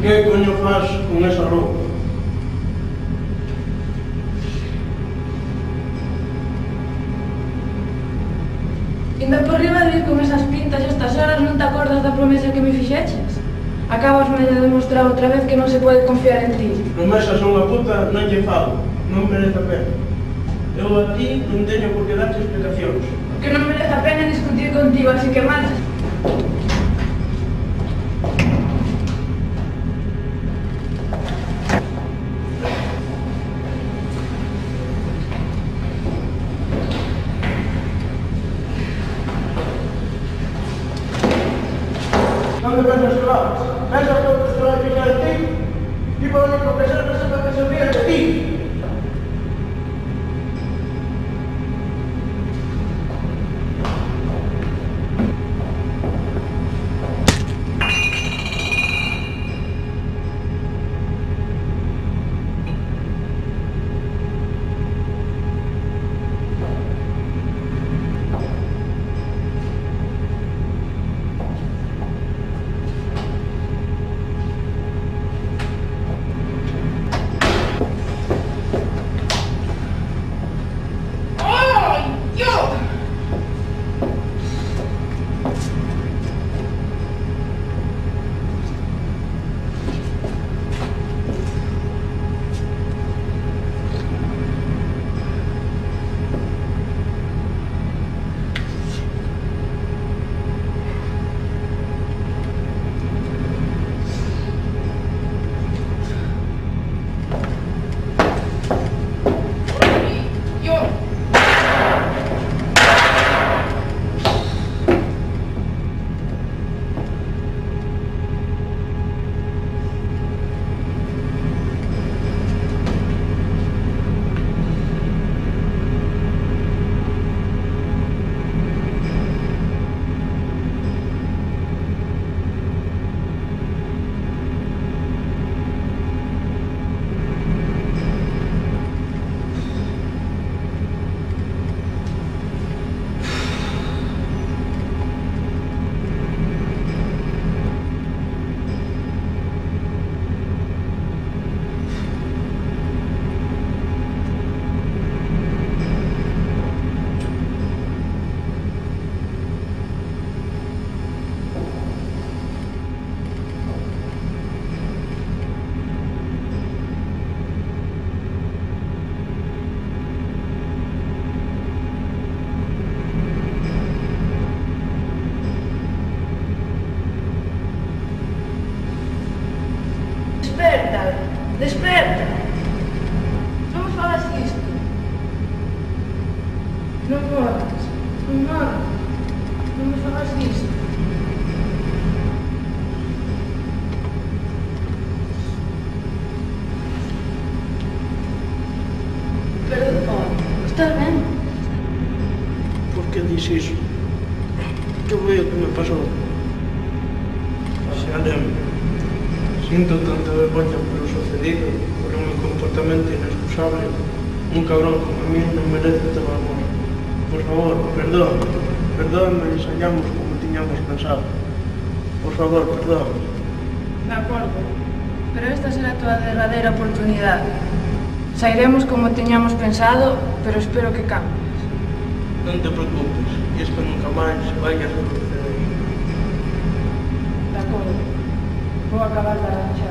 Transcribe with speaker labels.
Speaker 1: Que coño fas con esa roupa?
Speaker 2: Inda por riba de ir con esas pintas estas horas non te acordas da promesa que me fixeches? Acabasme de demostrar outra vez que non se pode confiar en ti.
Speaker 1: Promesas a unha puta non lle falo, non merece a pena. Eu a ti non teño por que darte explicacións.
Speaker 2: Que non merece a pena discutir contigo, así que marcha.
Speaker 1: Non me pensas que vas? Pensas que outros te vai fijar de ti? Ti para o único que serve sempre que se ríe de ti.
Speaker 2: Desperta, desperta. Non me fagas isto. Non morras, non morras. Non me fagas isto. Perdón, estás ben?
Speaker 1: Por que dis iso? Que foi o que me pasou? Xa lembro. Sinto tanta vergoña polo sucedido, por un comportamento inexcusable. Un cabrón como a mí non merece teu amor. Por favor, perdónme e ensaiamos como tiñamos pensado. Por favor, perdónme.
Speaker 2: De acordo, pero esta será a tua derradeira oportunidade. Sairemos como teñamos pensado, pero espero que cambies.
Speaker 1: Non te preocupes, e isto nunca máis vai a suceder.
Speaker 2: De acordo, vou acabar de arranxar.